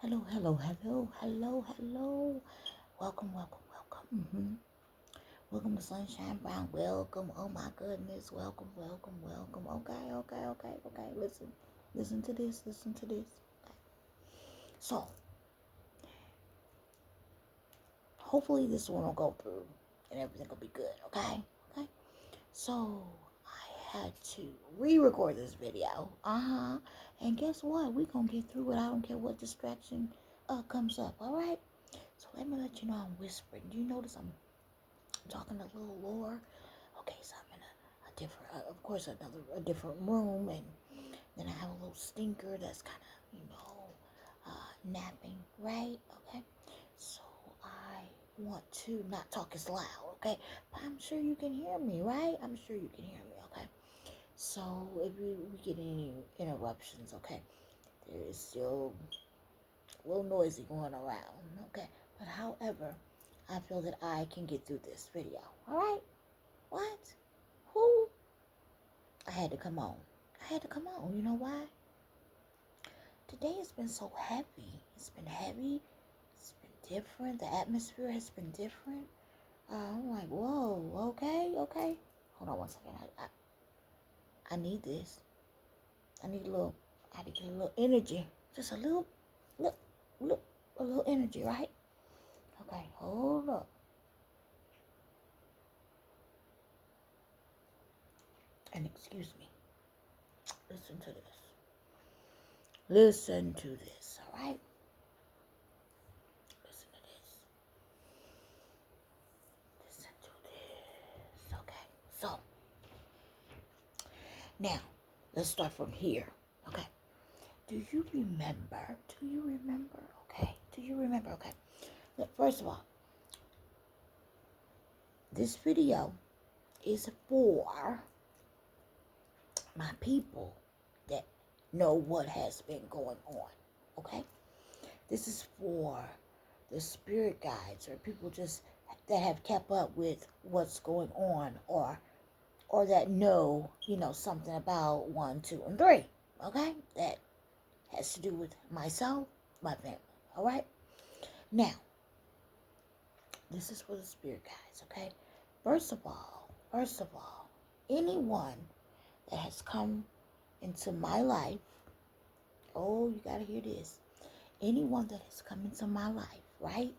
Hello, hello, hello, hello, hello. Welcome, welcome, welcome. Welcome to Sunshine Brown. Welcome. Oh my goodness. Welcome, welcome, welcome. Okay, okay, okay, okay. Listen to this. Listen to this. Okay. So, hopefully this one will go through and everything will be good. Okay, okay. So, I had to re-record this video. And guess what? We gonna get through it. I don't care what distraction comes up. All right. So let me let you know I'm whispering. Do you notice I'm talking a little lower? Okay, so I'm in a different, of course, a different room, and then I have a little stinker that's kind of, napping, right? Okay, so I want to not talk as loud, okay? But I'm sure you can hear me, right? I'm sure you can hear me, okay? So if we get any interruptions, okay, there is still a little noisy going around, okay? But however, I feel that I can get through this video. All right? What? Who? I had to come on. I had to come on. You know why? Today has been so heavy. It's been heavy. It's been different. The atmosphere has been different. I'm like, whoa, okay, okay. Hold on one second. I need this. I need a little, I need to get a little energy. Just a little, little, a little energy, right? Okay, hold up. And excuse me. Listen to this. Listen to this, all right? Listen to this. Listen to this. Okay, so now let's start from here. Okay, do you remember? Do you remember? Okay, do you remember? Okay, first of all, this video is for my people that know what has been going on. Okay, this is for the spirit guides or people just that have kept up with what's going on or that know, something about 1, 2, and 3. Okay? That has to do with myself, my family. All right? Now, this is for the spirit guides, okay? First of all, anyone that has come into my life, oh, you got to hear this. Anyone that has come into my life, right?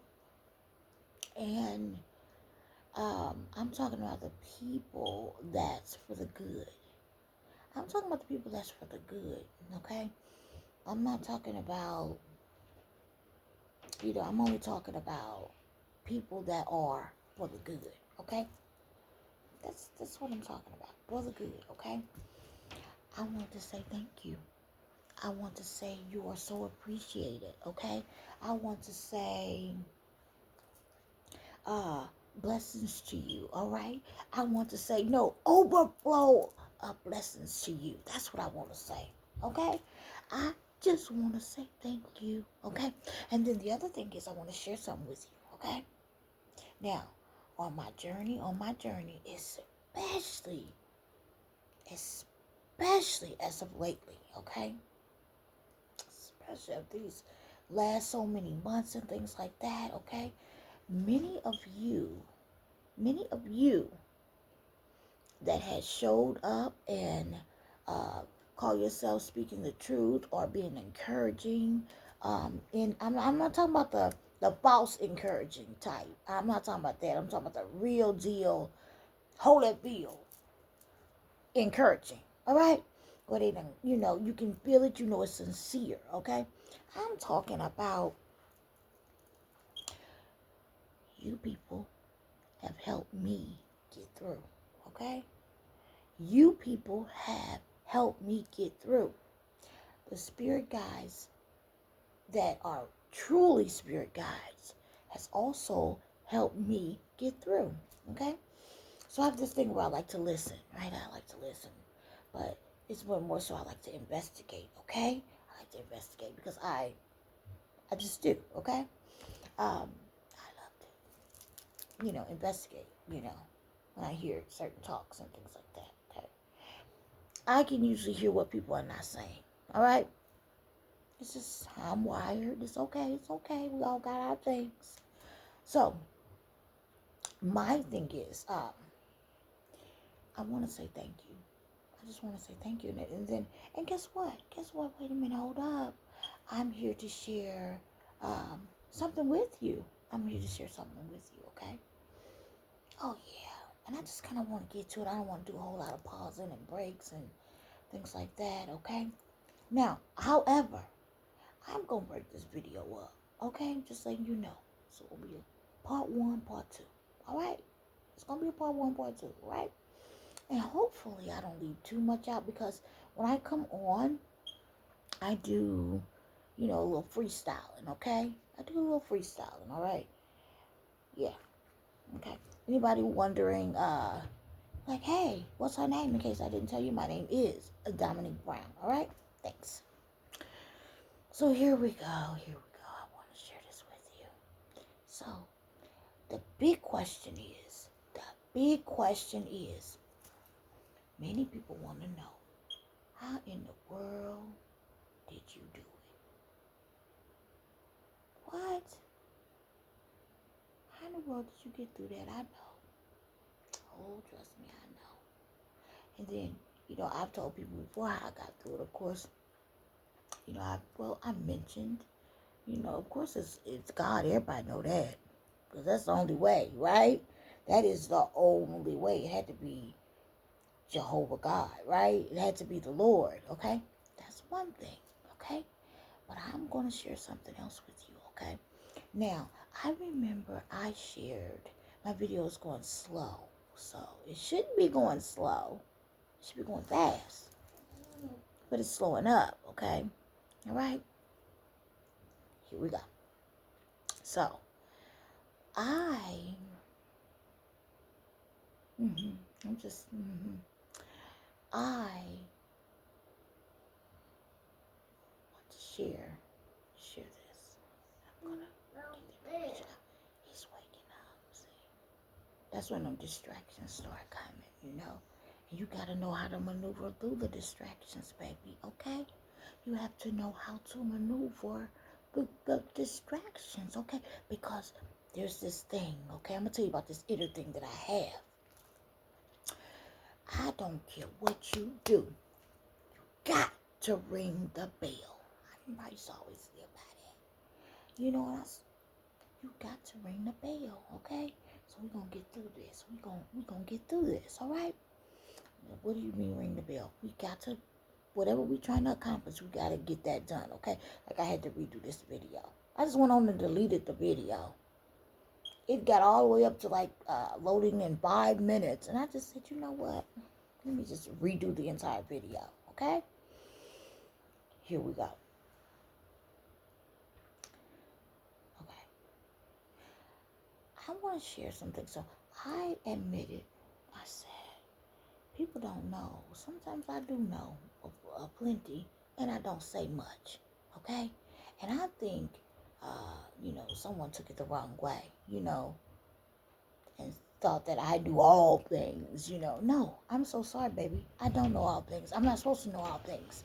And I'm talking about the people that's for the good. I'm talking about the people that's for the good, okay? I'm not talking about, I'm only talking about people that are for the good, okay? That's what I'm talking about, for the good, okay? I want to say thank you. I want to say you are so appreciated, okay? I want to say, uh, blessings to you, all right? I want to say, no, overflow of blessings to you. That's what I want to say, okay? I just want to say thank you, okay? And then the other thing is I want to share something with you, okay? Now, on my journey, especially as of lately, okay? Especially of these last so many months and things like that, okay? Many of you that has showed up and uh, call yourself speaking the truth or being encouraging. I'm not talking about the false encouraging type. I'm not talking about that. I'm talking about the real deal, Holyfield encouraging. All right, where they don't, you can feel it. You know it's sincere. Okay, I'm talking about you people have helped me get through. Okay, you people have helped me get through. The spirit guides that are truly spirit guides has also helped me get through. Okay? So I have this thing where I like to listen, right? I like to listen. But it's more so I like to investigate, okay? I like to investigate because I just do, okay? I love to, investigate, when I hear certain talks and things like that, okay? I can usually hear what people are not saying, all right? It's just, I'm wired. It's okay. It's okay. We all got our things. So, my thing is, I want to say thank you. I just want to say thank you. And guess what? Guess what? Wait a minute. Hold up. I'm here to share something with you. I'm here to share something with you, okay? Oh, yeah. And I just kind of want to get to it. I don't want to do a whole lot of pausing and breaks and things like that, okay? Now, however, I'm going to break this video up, okay? Just letting you know. So it'll be a part one, part two, all right? It's going to be a part one, part two, right? And hopefully I don't leave too much out, because when I come on, I do, a little freestyling, okay? I do a little freestyling, all right? Yeah, okay. Anybody wondering, like, hey, what's her name? In case I didn't tell you, my name is Dominique Brown, all right? Thanks. So here we go. I want to share this with you. So the big question is, many people want to know, how in the world did you do it? What? How in the world did you get through that? I know. Oh, trust me, I know. And then, I've told people before how I got through it. Of course, I mentioned, of course it's God. Everybody know that. Because that's the only way, right? That is the only way. It had to be Jehovah God, right? It had to be the Lord, okay? That's one thing, okay? But I'm going to share something else with you, okay? Now, I remember I shared my videos going slow. So, it shouldn't be going slow. It should be going fast. But it's slowing up, okay? All right? Here we go. So, I... I'm just... I want to share this. I'm gonna get the He's waking up. See, that's when them distractions start coming. And you gotta know how to maneuver through the distractions, baby. Okay? You have to know how to maneuver the distractions. Okay? Because there's this thing. Okay? I'm gonna tell you about this inner thing that I have. I don't care what you do. Got to ring the bell. I used to always live by that. You got to ring the bell, okay? So we're gonna get through this. We're gonna get through this, all right? What do you mean ring the bell? We got to, whatever we're trying to accomplish, we gotta get that done, okay? Like, I had to redo this video. I just went on and deleted the video. It got all the way up to loading in 5 minutes, and I just said, you know what? Let me just redo the entire video, okay? Here we go. Okay. I want to share something. So I admitted, I said, people don't know. Sometimes I do know plenty, and I don't say much, okay? And I think, someone took it the wrong way, and thought that I do all things, No, I'm so sorry, baby. I don't know all things. I'm not supposed to know all things,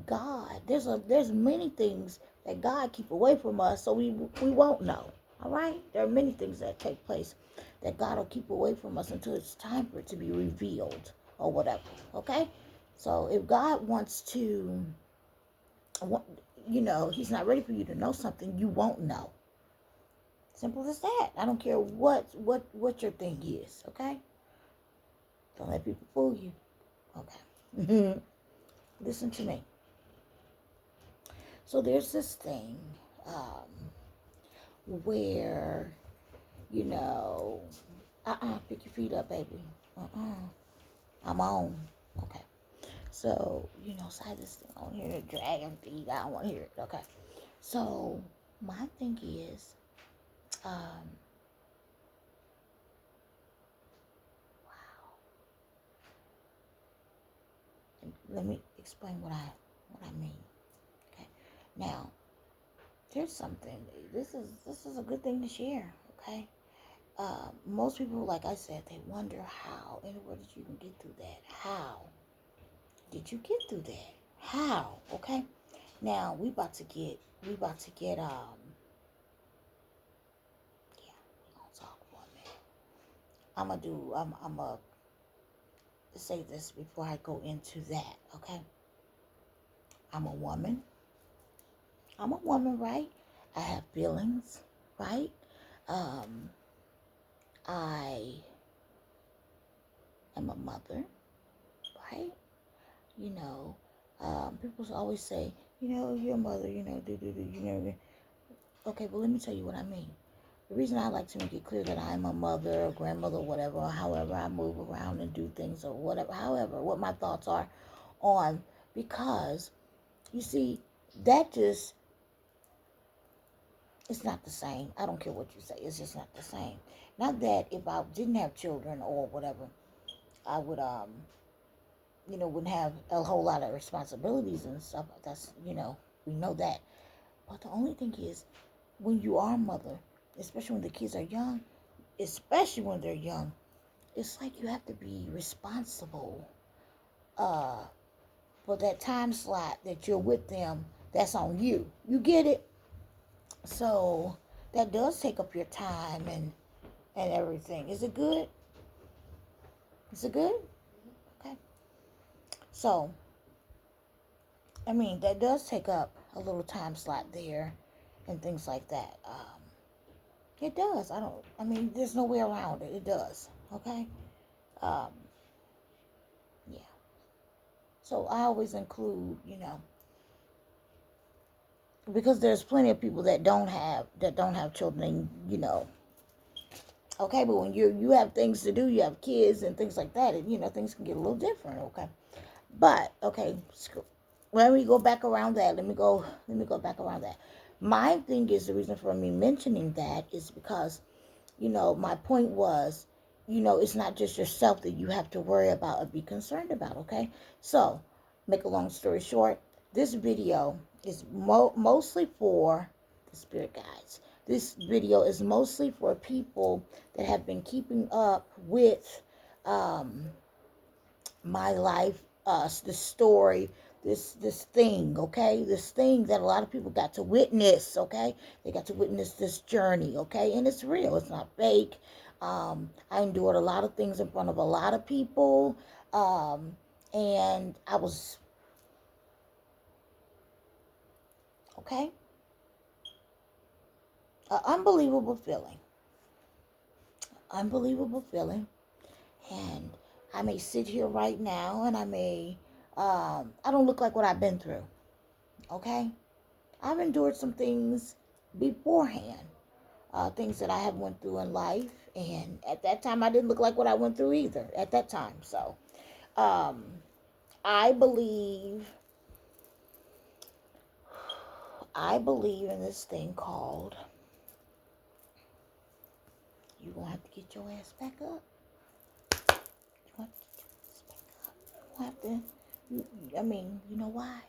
God, there's many things that God keep away from us, so we won't know. All right, there are many things that take place that God will keep away from us until it's time for it to be revealed or whatever. Okay, so if God wants to, He's not ready for you to know something, you won't know. Simple as that. I don't care what your thing is. Okay, don't let people fool you. Okay, listen to me. So there's this thing where, pick your feet up, baby. I'm on. Okay. So, side this thing on here, dragon feet. I don't want to hear it. Okay. So, my thing is, wow. Let me explain what I mean. Okay. Now, there's something. This is a good thing to share. Okay. Most people, like I said, they wonder how in the world did you even get through that? How did you get through that? How? Okay. Now we about to get yeah, we gonna talk for a minute. I'm gonna say this before I go into that, okay? I'm a woman. I'm a woman, right? I have feelings, right? Um, I am a mother, right? You know, people always say, you're a mother, you know. Okay, well, let me tell you what I mean. The reason I like to make it clear that I'm a mother or grandmother or whatever, or however I move around and do things or whatever, however, what my thoughts are on, because, you see, that just, it's not the same. I don't care what you say. It's just not the same. Not that if I didn't have children or whatever, I would, wouldn't have a whole lot of responsibilities and stuff. That's, we know that. But the only thing is, when you are a mother, especially when the kids are young, especially when they're young, it's like you have to be responsible uh, for that time slot that you're with them. That's on you. You get it? So that does take up your time and everything. Is it good? Is it good? Okay. So, I mean, that does take up a little time slot there and things like that. It does. There's no way around it. It does. Okay. Um, yeah. So I always include, because there's plenty of people that don't have children, okay, but when you have things to do, you have kids and things like that, and things can get a little different, okay. But okay, let me go back around that. Let me go back around that. My thing is, the reason for me mentioning that is because, my point was, it's not just yourself that you have to worry about or be concerned about, okay? So, make a long story short, this video is mostly for the spirit guides. This video is mostly for people that have been keeping up with um, my life, the story, this thing, okay? This thing that a lot of people got to witness, okay? They got to witness this journey, okay? And it's real. It's not fake. I endured a lot of things in front of a lot of people. And I was, okay? An unbelievable feeling. Unbelievable feeling. And I may sit here right now and I don't look like what I've been through, okay? I've endured some things beforehand, things that I have went through in life, and at that time I didn't look like what I went through either at that time. So, um, I believe, in this thing called, you're gonna have to get your ass back up. You have to get your ass back up. You have to. You know why?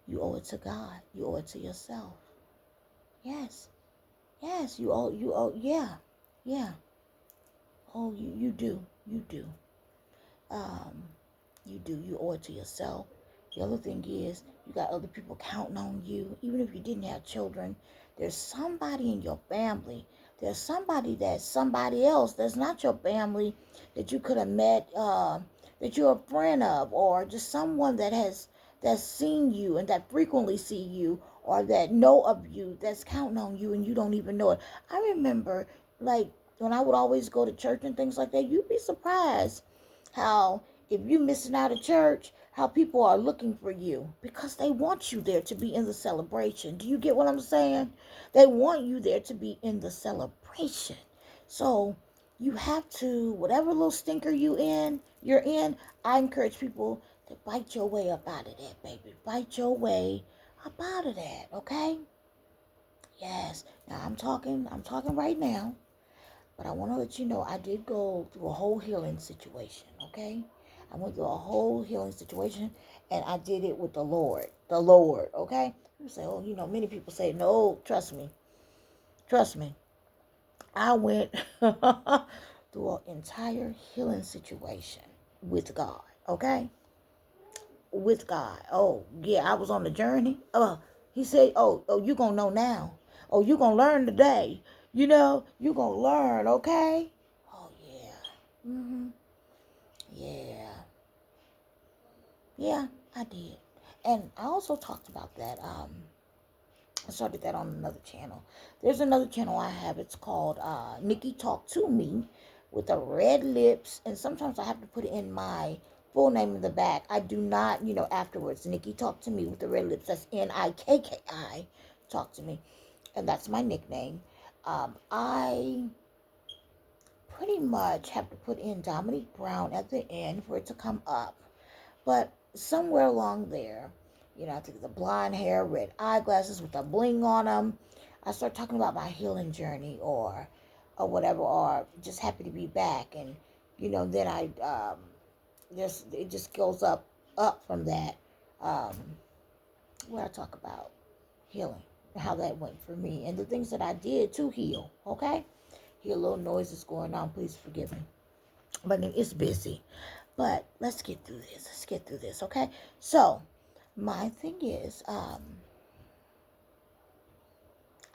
You owe it to God. You owe it to yourself. Yes. Yes, yeah. Yeah. Oh, you do. You do. Um, you do. You owe it to yourself. The other thing is, you got other people counting on you. Even if you didn't have children, there's somebody in your family. There's somebody that's somebody else that's not your family that you could have met, that you're a friend of, or just someone that's seen you and that frequently see you, or that know of you, that's counting on you and you don't even know it. I remember, like, when I would always go to church and things like that, you'd be surprised how, if you're missing out of church, how people are looking for you because they want you there to be in the celebration. Do you get what I'm saying? They want you there to be in the celebration. So you have to, whatever little stinker you're in, I encourage people to bite your way up out of that, baby. Bite your way up out of that, okay? Yes. Now I'm talking right now. But I want to let you know I did go through a whole healing situation, okay? I went through a whole healing situation, and I did it with the Lord. The Lord, okay? You say, oh, many people say, no, trust me. Trust me. I went through an entire healing situation with God, okay? with God. Oh, yeah, I was on the journey. He said, oh, you gonna know now. Oh, you gonna learn today. You gonna learn, okay? Oh, yeah. Yeah. Yeah, I did. And I also talked about that. I started that on another channel. There's another channel I have. It's called Nikki Talk to Me with the red lips. And sometimes I have to put it in my full name in the back. I do not, afterwards. Nikki Talk to Me with the red lips. That's Nikki Talk to Me. And that's my nickname. I pretty much have to put in Dominique Brown at the end for it to come up. But somewhere along there, I think the blonde hair, red eyeglasses with the bling on them, I start talking about my healing journey or whatever, or just happy to be back. And, then it just goes up from that, where I talk about healing, how that went for me, and the things that I did to heal, okay? Hear a little noises going on, please forgive me. But it's busy. But let's get through this. Okay? So, my thing is, I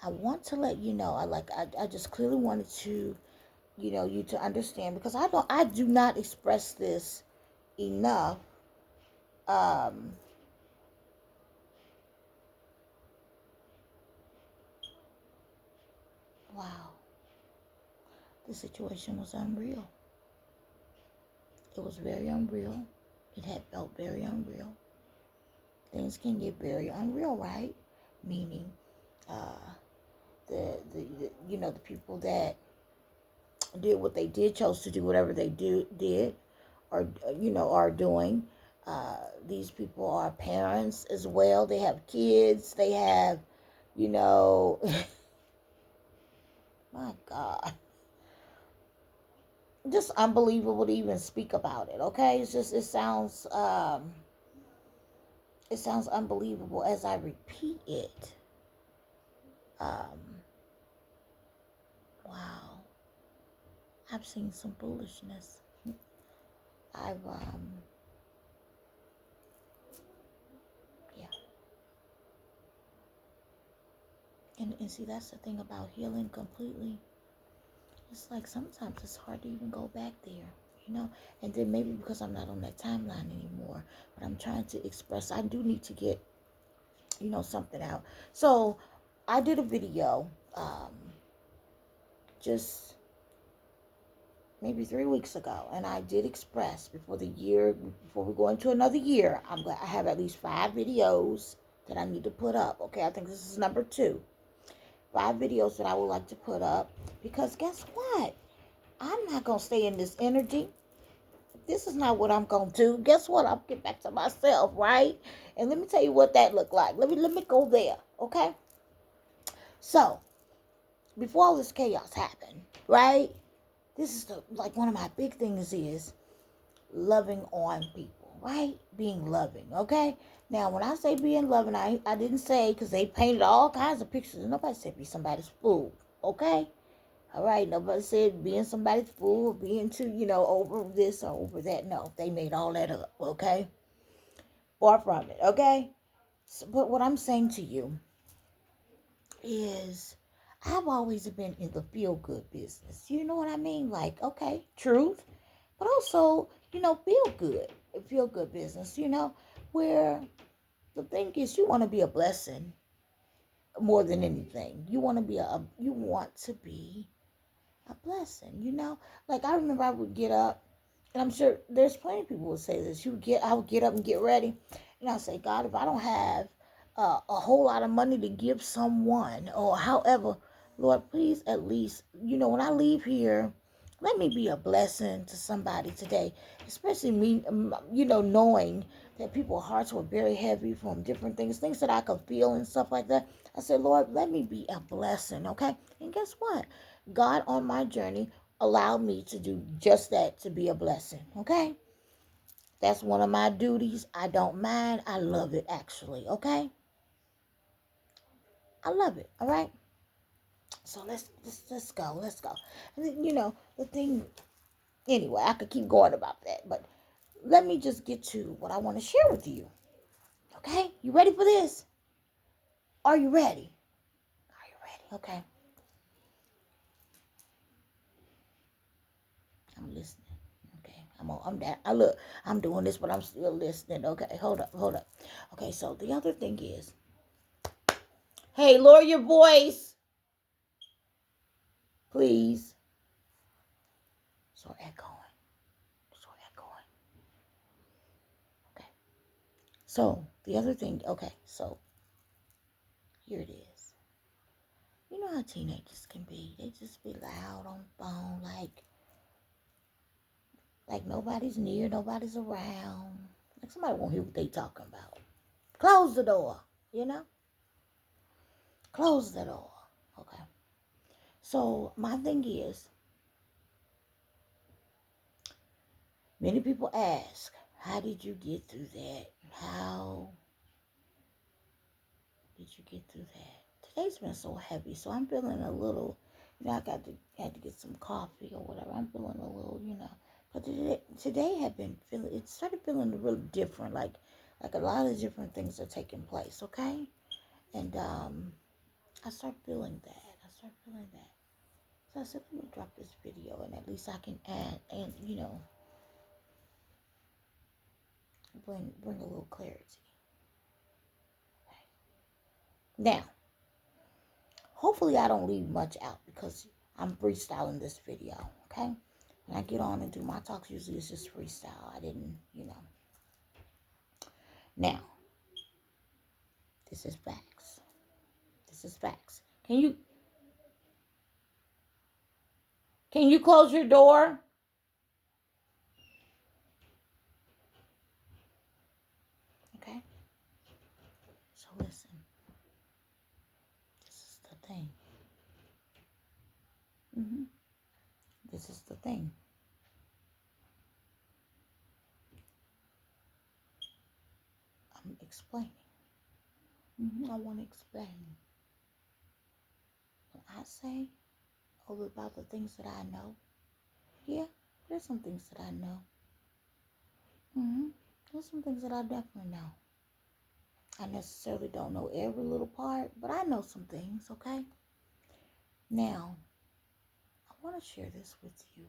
want to let you know, I just clearly wanted to, you to understand, because I do not express this enough. Wow. The situation was unreal. It was very unreal. It had felt very unreal. Things can get very unreal, right? Meaning, the the people that did what they did, chose to do whatever they did, or are doing. These people are parents as well. They have kids. They have, my God, just unbelievable to even speak about it. Okay, it sounds unbelievable as I repeat it. Wow, I've seen some foolishness. I've yeah. And see, that's the thing about healing completely. It's like sometimes it's hard to even go back there. And then maybe because I'm not on that timeline anymore, but I'm trying to express, I do need to get, something out. So I did a video, just maybe 3 weeks ago, and I did express before we go into another year, I have at least 5 videos that I need to put up. Okay, I think this is number 2. 5 videos that I would like to put up, because guess what? I'm not going to stay in this energy. This is not what I'm going to do. Guess what? I'll get back to myself, right? And let me tell you what that looked like. Let me go there, okay? So, before all this chaos happened, right? This is like one of my big things is loving on people, right? Being loving, okay? Now, when I say being loving, I didn't say, because they painted all kinds of pictures. Nobody said be somebody's fool, okay? All right, nobody said being somebody's fool or being too, over this or over that. No, they made all that up, okay? Far from it, okay? So, but what I'm saying to you is, I've always been in the feel-good business. You know what I mean? Like, okay, truth, but also, feel-good business, where the thing is, you want to be a blessing more than anything. You want to be a blessing. Like, I remember I would get up, and I'm sure there's plenty of people who would say this. I would get up and get ready, and I'd say, God, if I don't have a whole lot of money to give someone, or however, Lord, please at least, when I leave here, let me be a blessing to somebody today, especially me, knowing that people's hearts were very heavy from different things that I could feel and stuff like that. I said, Lord, let me be a blessing, okay? And guess what? God on my journey allowed me to do just that, to be a blessing, okay? That's one of my duties. I don't mind. I love it, actually, okay? I love it, all right? So let's go. Let's go. And then, the thing, anyway, I could keep going about that, but let me just get to what I want to share with you. Okay? You ready for this? Are you ready? Are you ready? Okay. I'm listening. Okay. I'm that. Look, I'm doing this, but I'm still listening. Okay. Hold up. Okay, so the other thing is, hey, lower your voice, please. So echoing. Okay. So the other thing, okay, so here it is. You know how teenagers can be. They just be loud on the phone, like nobody's near, nobody's around. Like somebody won't hear what they talking about. Close the door, you know? Close the door. Okay. So my thing is, many people ask, how did you get through that? How did you get through that? Today's been so heavy, so I'm feeling a little, I had to get some coffee or whatever. I'm feeling a little, But today had been feeling, it started feeling really different, like a lot of different things are taking place, okay? And I start feeling that. So I said, let me drop this video, and at least I can add and bring a little clarity. Okay. Now, hopefully I don't leave much out because I'm freestyling this video, okay? When I get on and do my talks, usually it's just freestyle. I didn't, Now, this is facts. Can you close your door? Okay? So listen. This is the thing. This is the thing. I'm explaining. I want to explain. When I say all about the things that I know, yeah, there's some things that I know. There's some things that I definitely know. I necessarily don't know every little part, but I know some things, okay? Now, I want to share this with you.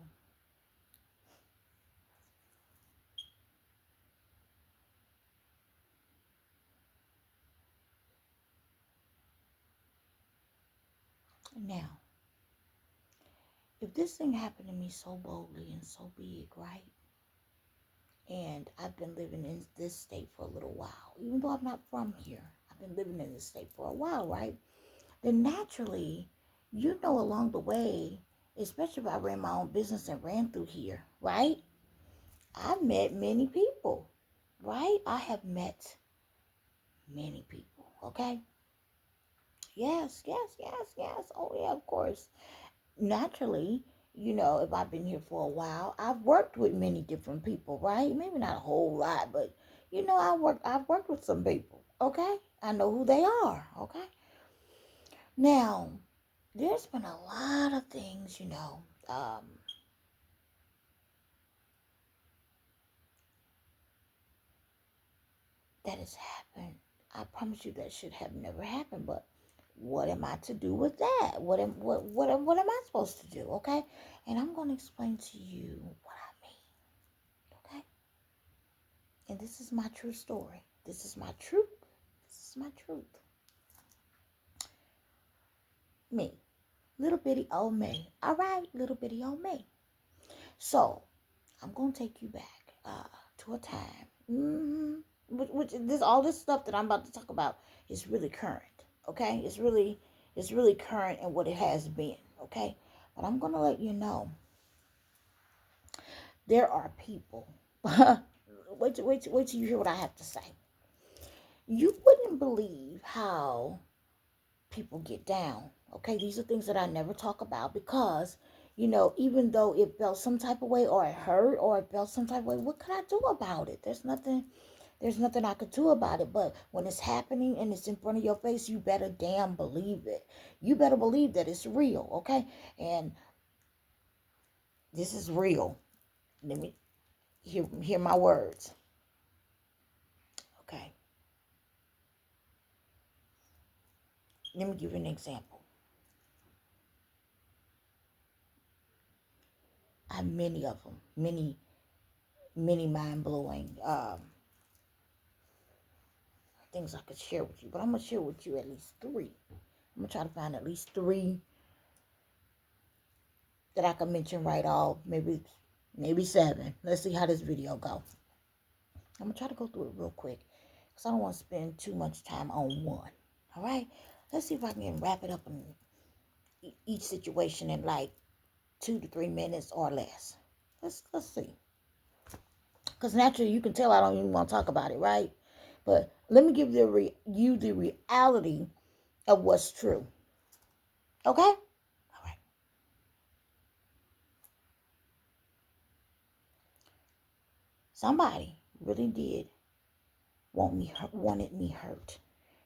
Now, if this thing happened to me so boldly and so big, right? And I've been living in this state for a little while, even though I'm not from here. I've been living in this state for a while, right? Then naturally, along the way, especially if I ran my own business and ran through here, right? I've met many people, right? I have met many people, okay? Yes. Oh, yeah, of course. Naturally, if I've been here for a while, I've worked with many different people, right? Maybe not a whole lot, but I've worked with some people, okay? I know who they are, okay? Now, there's been a lot of things, that has happened. I promise you that should have never happened, but what am I to do with that? What am I supposed to do? Okay, and I'm going to explain to you what I mean. Okay, and this is my true story. This is my truth. Me, little bitty old me. All right, little bitty old me. So I'm going to take you back to a time. Which all this stuff that I'm about to talk about is really current. Okay, it's really current in what it has been. Okay, but I'm gonna let you know there are people. wait till you hear what I have to say. You wouldn't believe how people get down. Okay, these are things that I never talk about because even though it felt some type of way, or it hurt, or it felt some type of way, what could I do about it? There's nothing I could do about it. But when it's happening and it's in front of your face, you better damn believe it. You better believe that it's real, okay? And this is real. Hear my words. Okay. Let me give you an example. I have many of them. Many mind-blowing things I could share with you. But I'm going to share with you at least 3. I'm going to try to find at least 3 that I can mention right off. Maybe 7. Let's see how this video go. I'm going to try to go through it real quick because I don't want to spend too much time on one. All right? Let's see if I can wrap it up in each situation in like 2 to 3 minutes or less. Let's see. Because naturally, you can tell I don't even want to talk about it, right? But let me give you the reality of what's true. Okay? All right. Somebody really did wanted me hurt.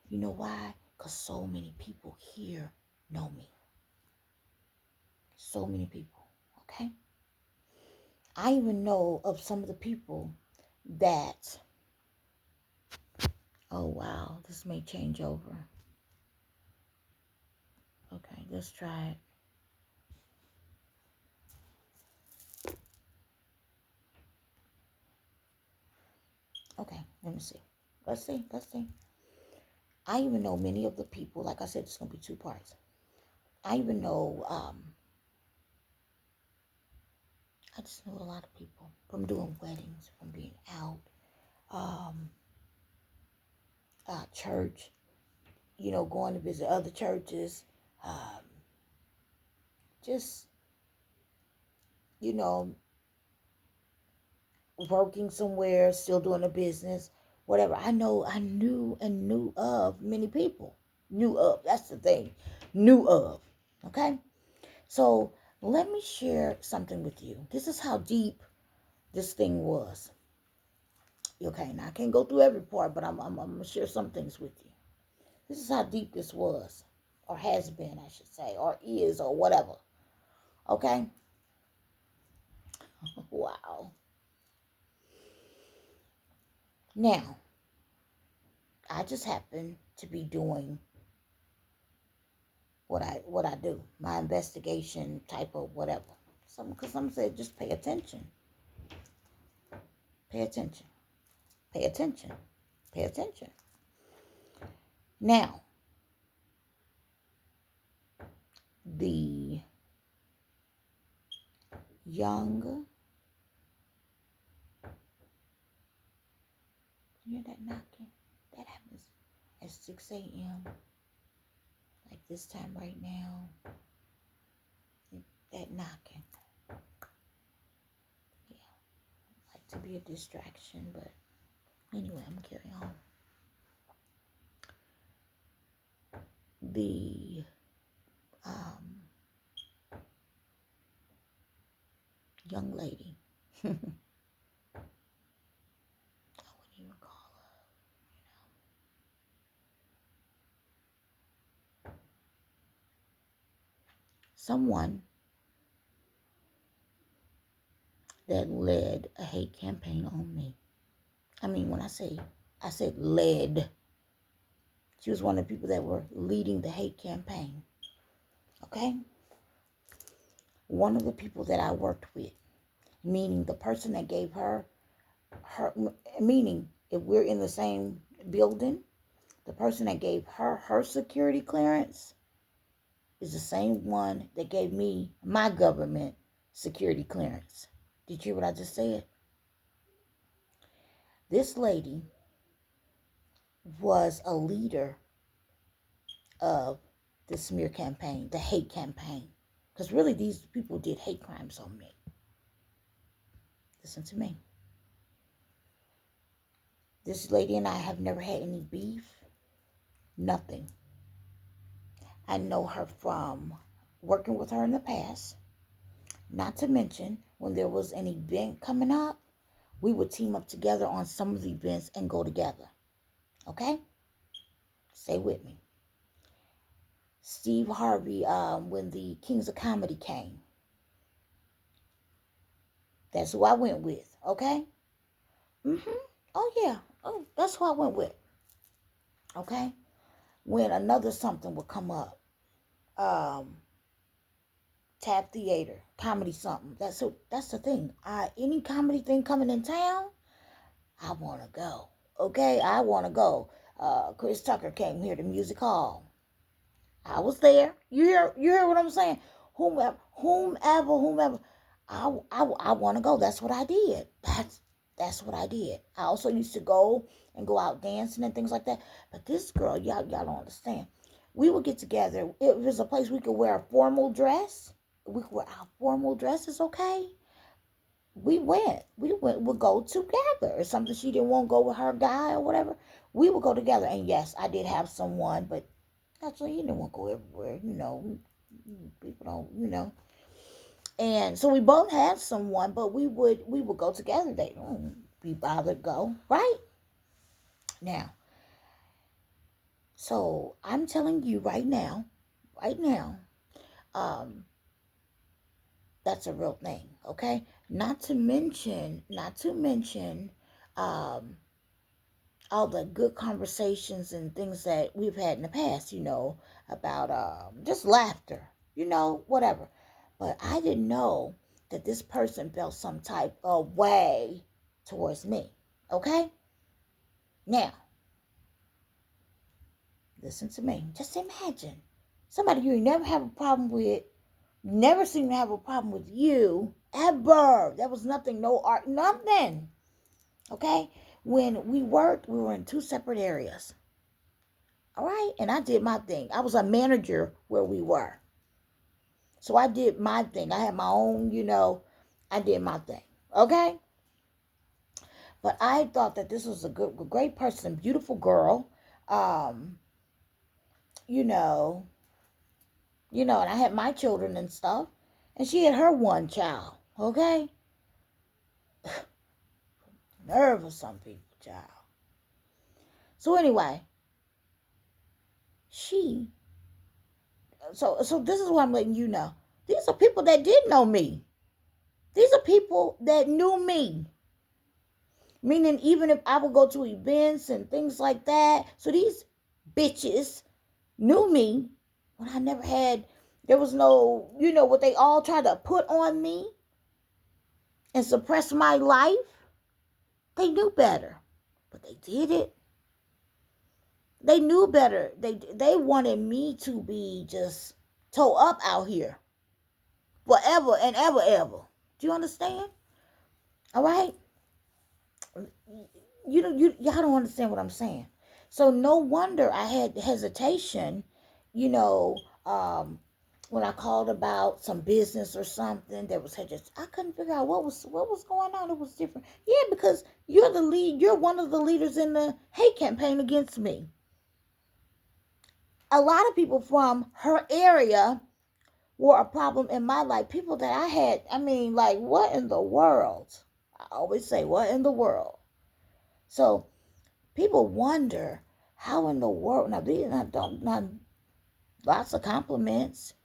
You know why? Because so many people here know me. So many people. Okay? I even know of some of the people that, oh wow, this may change over. Okay, let's try it. Okay, let me see. Let's see. I even know many of the people, like I said, it's going to be 2 parts. I even know, I just know a lot of people from doing weddings, from being out, church, going to visit other churches, just, you know, working somewhere, still doing a business, whatever. I knew of many people. That's the thing. Knew of. Okay? So let me share something with you. This is how deep this thing was. Okay, now I can't go through every part, but I'm going to share some things with you. This is how deep this was, or has been, I should say, or is, or whatever. Okay? Wow. Now, I just happen to be doing what I do, my investigation type of whatever. Because some say just pay attention. Pay attention. Pay attention. Pay attention. Now, the young, you hear that knocking? That happens at 6 a.m. Like this time right now. That knocking. Yeah. Like to be a distraction, but anyway, I'm carrying on. The young lady. I wouldn't even call her, someone that led a hate campaign on me. I mean, when I said led. She was one of the people that were leading the hate campaign. Okay? One of the people that I worked with, meaning the person that gave her, meaning if we're in the same building, the person that gave her security clearance is the same one that gave me my government security clearance. Did you hear what I just said? This lady was a leader of the smear campaign, the hate campaign. Because really, these people did hate crimes on me. Listen to me. This lady and I have never had any beef. Nothing. I know her from working with her in the past. Not to mention, when there was an event coming up, we would team up together on some of the events and go together. Okay? Stay with me. Steve Harvey, when the Kings of Comedy came, That's who I went with, okay? Oh, yeah. Oh, that's who I went with, okay? When another something would come up, um, Tab Theater, comedy something. That's the thing. Any comedy thing coming in town, I want to go, okay? I want to go. Chris Tucker came here to Music Hall. I was there. You hear what I'm saying? Whomever. I want to go. That's what I did. That's what I did. I also used to go out dancing and things like that. But this girl, y'all don't understand. We would get together. It was a place we could wear a formal dress. We could wear our formal dresses, okay? We would go together. Or something she didn't want to go with her guy or whatever. We would go together. And yes, I did have someone, but actually, you didn't want to go everywhere, people don't, And so we both had someone, but we would go together. They don't be bothered to go, right? Now, so I'm telling you right now, um, that's a real thing, okay? Not to mention, um, all the good conversations and things that we've had in the past, about just laughter, whatever. But I didn't know that this person felt some type of way towards me. Okay? Now, listen to me. Just imagine somebody you never have a problem with, never seem to have a problem with you, ever. There was nothing, no art, nothing. Okay? When we worked, we were in two separate areas. All right? And I did my thing. I was a manager where we were. So I did my thing. I had my own, I did my thing. Okay? But I thought that this was a great person, beautiful girl. Um, you know, and I had my children and stuff. And she had her one child. Okay? Nerve of some people, child. So anyway, so this is what I'm letting you know. These are people that did know me. These are people that knew me. Meaning, even if I would go to events and things like that. So these bitches knew me when I never had, there was no, what they all tried to put on me and suppress my life. They knew better, but they did it. They knew better. They wanted me to be just toe up out here forever and ever. Do you understand? All right? Y'all don't understand what I'm saying. So no wonder I had hesitation, when I called about some business or something. There was just, I couldn't figure out what was going on. It was different. Yeah, because you're the lead. You're one of the leaders in the hate campaign against me. A lot of people from her area were a problem in my life. People that I had. I mean, like, what in the world? I always say, what in the world? So people wonder how in the world. Now these not lots of compliments,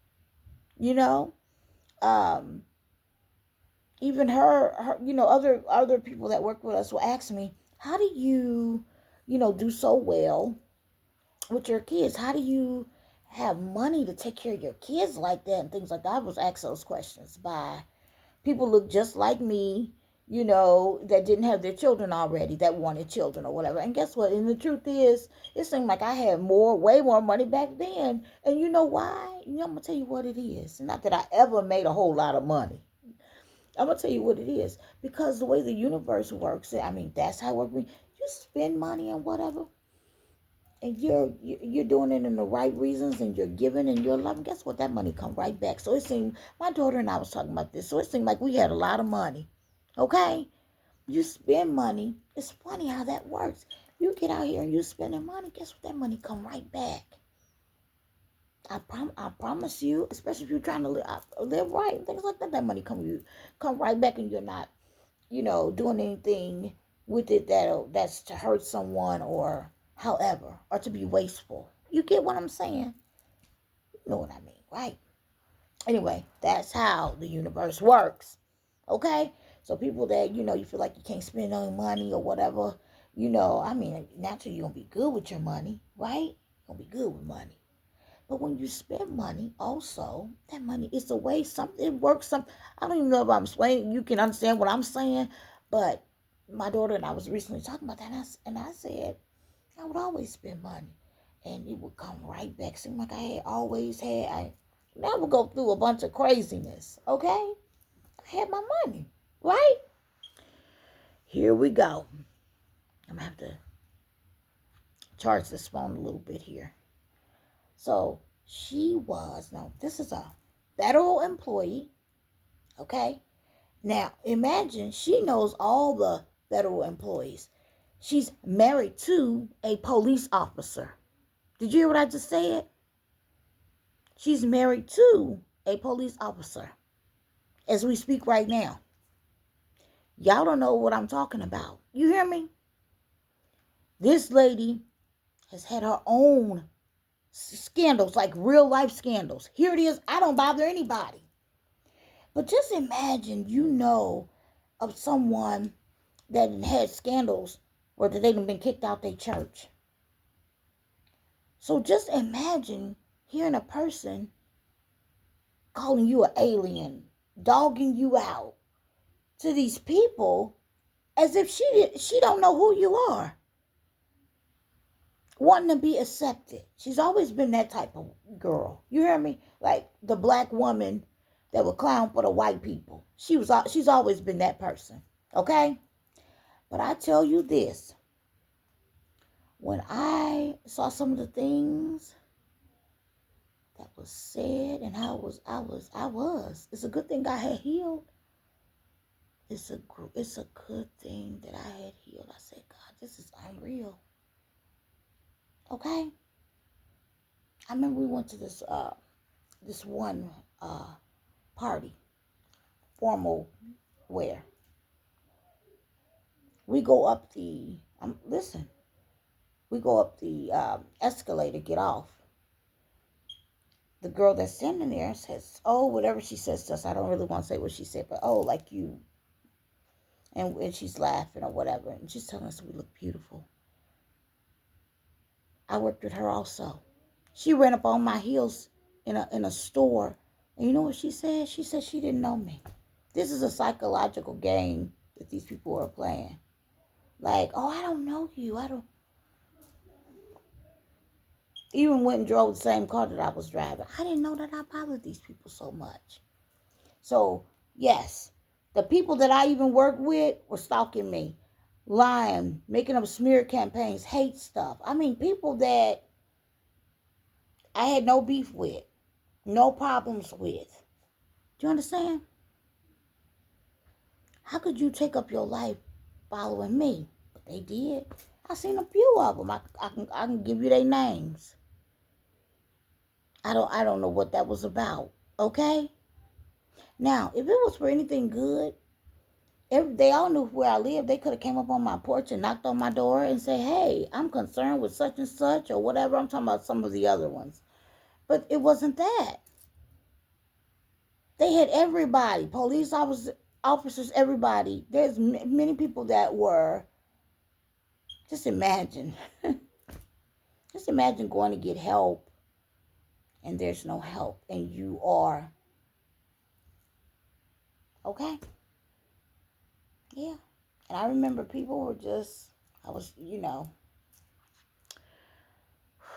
even her, other people that work with us will ask me, how do you, do so well with your kids? How do you have money to take care of your kids like that and things like that? I was asked those questions by people look just like me, that didn't have their children already, that wanted children or whatever. And guess what? And the truth is, it seemed like I had way more money back then. And you know why? I'm going to tell you what it is. Not that I ever made a whole lot of money. I'm going to tell you what it is. Because the way the universe works, I mean, that's how it works. You spend money and whatever, and you're doing it in the right reasons, and you're giving and you're loving, guess what? That money come right back. So it seemed, my daughter and I was talking about this, so it seemed like we had a lot of money. Okay? You spend money. It's funny how that works. You get out here and you spending money, guess what? That money come right back. I promise you, especially if you're trying to live right and things like that, that money come right back, and you're not, doing anything with it that's to hurt someone or however, or to be wasteful. You get what I'm saying? You know what I mean, right? Anyway, that's how the universe works. Okay? So people that, you feel like you can't spend no money or whatever, naturally you're going to be good with your money, right? You're going to be good with money. But when you spend money, also, that money is a way, something, it works. I don't even know if I'm explaining, you can understand what I'm saying, but my daughter and I was recently talking about that, and I said, I would always spend money, and it would come right back. Seemed like I never go through a bunch of craziness, okay? I had my money, right? Here we go. I'm going to have to charge this phone a little bit here. So this is a federal employee, okay? Now, imagine she knows all the federal employees. She's married to a police officer. Did you hear what I just said? She's married to a police officer as we speak right now. Y'all don't know what I'm talking about. You hear me? This lady has had her own scandals, like real life scandals. Here it is. I don't bother anybody. But just imagine of someone that had scandals or that they've been kicked out their church. So just imagine hearing a person calling you an alien, dogging you out to these people as if she don't know who you are. Wanting to be accepted. She's always been that type of girl. You hear me? Like the black woman that would clown for the white people. She's always been that person. Okay? But I tell you this. When I saw some of the things that was said and how I was. It's a good thing I had healed. It's a good thing that I had healed. I said, God, this is unreal. Okay? I remember we went to this one party, formal wear. We go up the escalator, get off. The girl that's standing there says, oh, whatever she says to us. I don't really want to say what she said, but oh, like you. And she's laughing or whatever. And she's telling us we look beautiful. I worked with her also. She ran up on my heels in a store. And you know what she said? She said she didn't know me. This is a psychological game that these people are playing. Like, oh, I don't know you. Even went and drove the same car that I was driving. I didn't know that I bothered these people so much. So, yes, the people that I even worked with were stalking me, lying, making up smear campaigns, hate stuff. I mean, people that I had no beef with, no problems with. Do you understand? How could you take up your life following me? But they did. I seen a few of them. I can give you their names. I don't know what that was about. Okay? Now, if it was for anything good, if they all knew where I lived, they could have came up on my porch and knocked on my door and said, hey, I'm concerned with such and such or whatever. I'm talking about some of the other ones. But it wasn't that. They had everybody, police officers, everybody. There's many people that were, just imagine. Just imagine going to get help and there's no help and you are, okay? Yeah. And I remember people were just,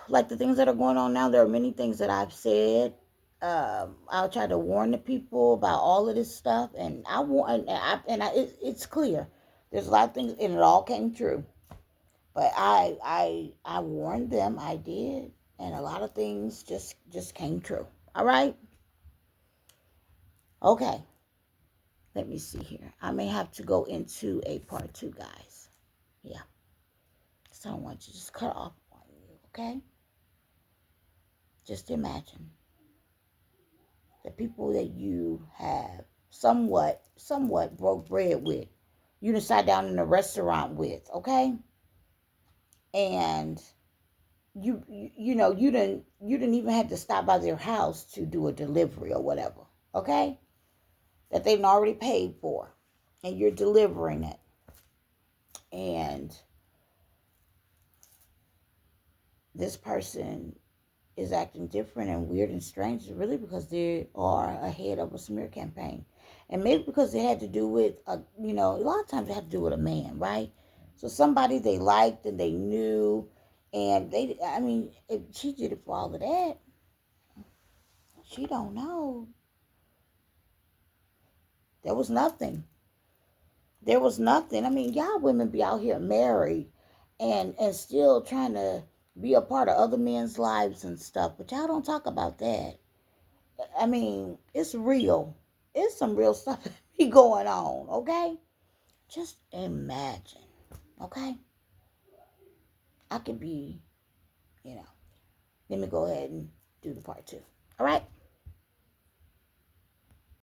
like the things that are going on now, there are many things that I've said. I'll try to warn the people about all of this stuff, and it's clear. There's a lot of things, and it all came true. But I warned them, I did, and a lot of things just came true. All right? Okay. Let me see here. I may have to go into a part 2, guys. Yeah. So I don't want you to just cut off on you, okay? Just imagine the people that you have somewhat broke bread with. You done sat down in a restaurant with, okay? And you didn't even have to stop by their house to do a delivery or whatever, okay? That they've already paid for. and you're delivering it. And this person is acting different and weird and strange, really because they are ahead of a smear campaign. And maybe because it had to do with, a lot of times it had to do with a man, right? So somebody they liked and they knew, and if she did it for all of that, she don't know. There was nothing. There was nothing. I mean, y'all women be out here married and still trying to be a part of other men's lives and stuff, but y'all don't talk about that. I mean, it's real. It's some real stuff that be going on, okay? Just imagine, okay? I could be, let me go ahead and do the part two. All right?